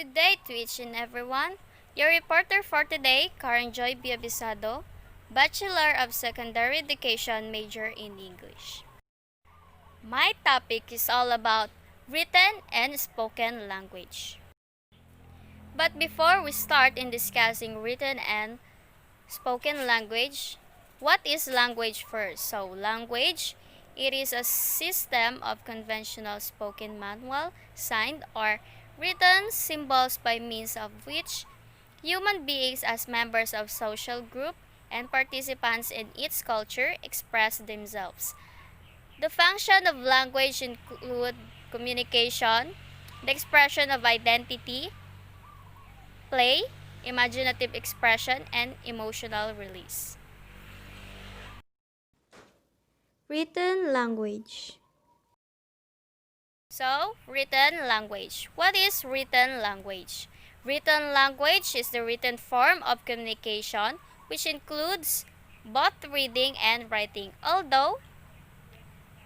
Good day to each and everyone. Your reporter for today, Karen Joy Biabisado, Bachelor of Secondary Education, major in English. My topic is all about written and spoken language. But before we start in discussing written and spoken language, what is language first? So, language, it is a system of conventional spoken manual, signed, or written symbols by means of which human beings as members of social group and participants in its culture express themselves. The function of language include communication, the expression of identity, play, imaginative expression, and emotional release. Written language. So, written language. What is written language? Written language is the written form of communication which includes both reading and writing. Although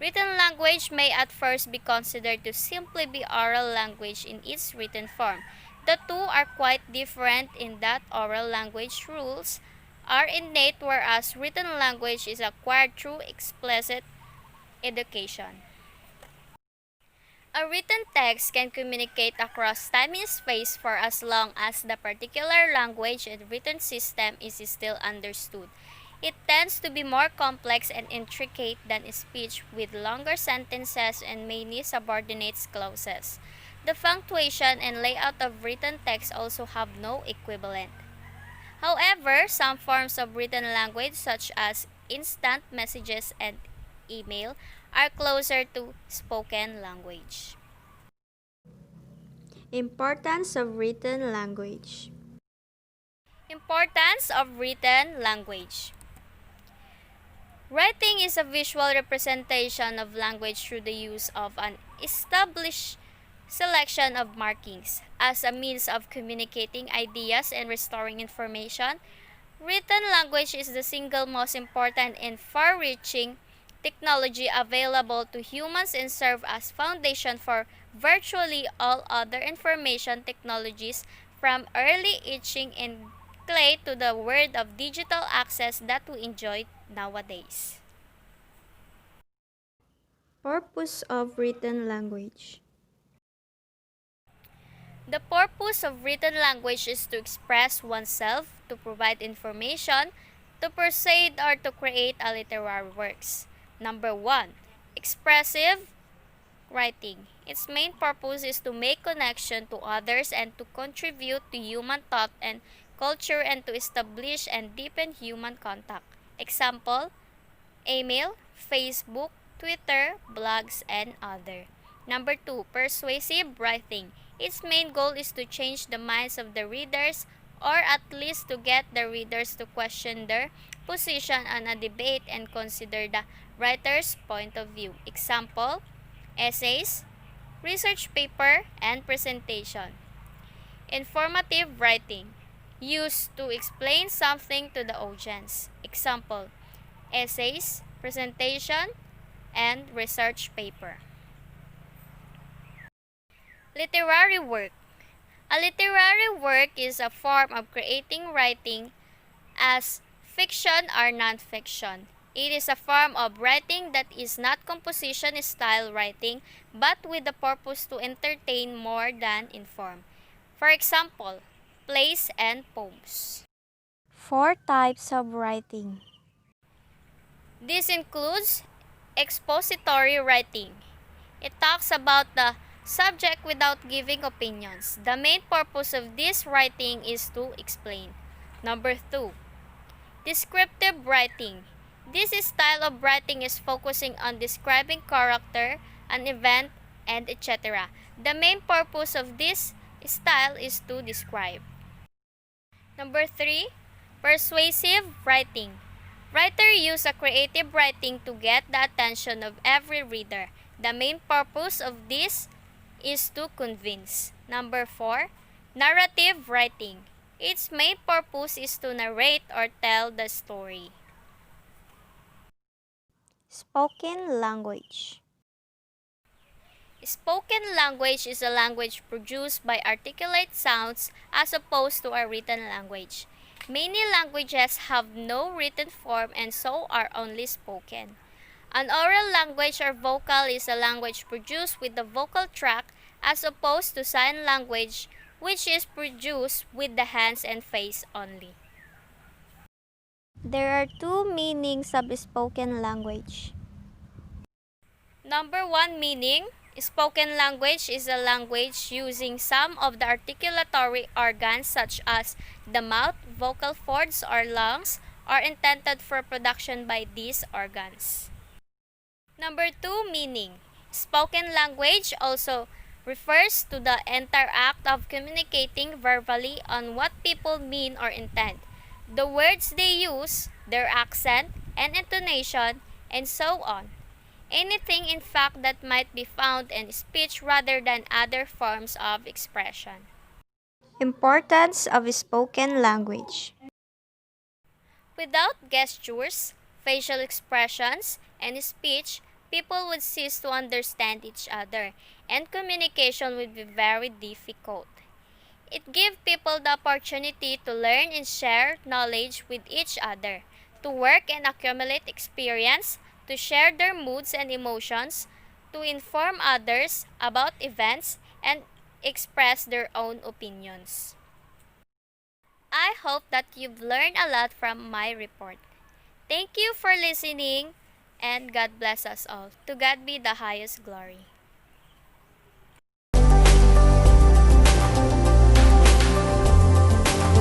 written language may at first be considered to simply be oral language in its written form, the two are quite different in that oral language rules are innate whereas written language is acquired through explicit education. A written text can communicate across time and space for as long as the particular language and written system is still understood. It tends to be more complex and intricate than speech with longer sentences and many subordinate clauses. The punctuation and layout of written text also have no equivalent. However, some forms of written language such as instant messages and email are closer to spoken language. Importance of written language. Importance of written language. Writing is a visual representation of language through the use of an established selection of markings. As a means of communicating ideas and restoring information, written language is the single most important and far-reaching technology available to humans and serve as foundation for virtually all other information technologies from early etching in clay to the world of digital access that we enjoy nowadays. Purpose of written language. The purpose of written language is to express oneself, to provide information, to persuade or to create a literary works. Number 1. Expressive writing. Its main purpose is to make connection to others and to contribute to human thought and culture and to establish and deepen human contact. Example, email, Facebook, Twitter, blogs, and other. Number 2, persuasive writing. Its main goal is to change the minds of the readers or at least to get the readers to question their position on a debate and consider the writer's point of view. Example, essays, research paper, and presentation. Informative writing. Used to explain something to the audience. Example, essays, presentation, and research paper. Literary work. A literary work is a form of creating writing as fiction or non-fiction. It is a form of writing that is not composition style writing but with the purpose to entertain more than inform. For example, plays and poems. 4 types of writing. This includes expository writing. It talks about the subject without giving opinions. The main purpose of this writing is to explain. Number 2. Descriptive writing. This style of writing is focusing on describing character, an event, and etc. The main purpose of this style is to describe. Number 3. Persuasive writing. Writer use a creative writing to get the attention of every reader. The main purpose of this is to convince. Number 4. Narrative writing. Its main purpose is to narrate or tell the story. Spoken language. Spoken language is a language produced by articulate sounds as opposed to a written language. Many languages have no written form and so are only spoken. An oral language or vocal is a language produced with the vocal tract as opposed to sign language, which is produced with the hands and face only. There are two meanings of spoken language. Number one meaning, spoken language is a language using some of the articulatory organs such as the mouth, vocal cords, or lungs are intended for production by these organs. Number two meaning, spoken language also refers to the entire act of communicating verbally on what people mean or intend. The words they use, their accent and intonation, and so on. Anything in fact that might be found in speech rather than other forms of expression. Importance of spoken language. Without gestures, facial expressions, and speech, people would cease to understand each other, and communication would be very difficult. It gives people the opportunity to learn and share knowledge with each other, to work and accumulate experience, to share their moods and emotions, to inform others about events, and express their own opinions. I hope that you've learned a lot from my report. Thank you for listening, and God bless us all. To God be the highest glory.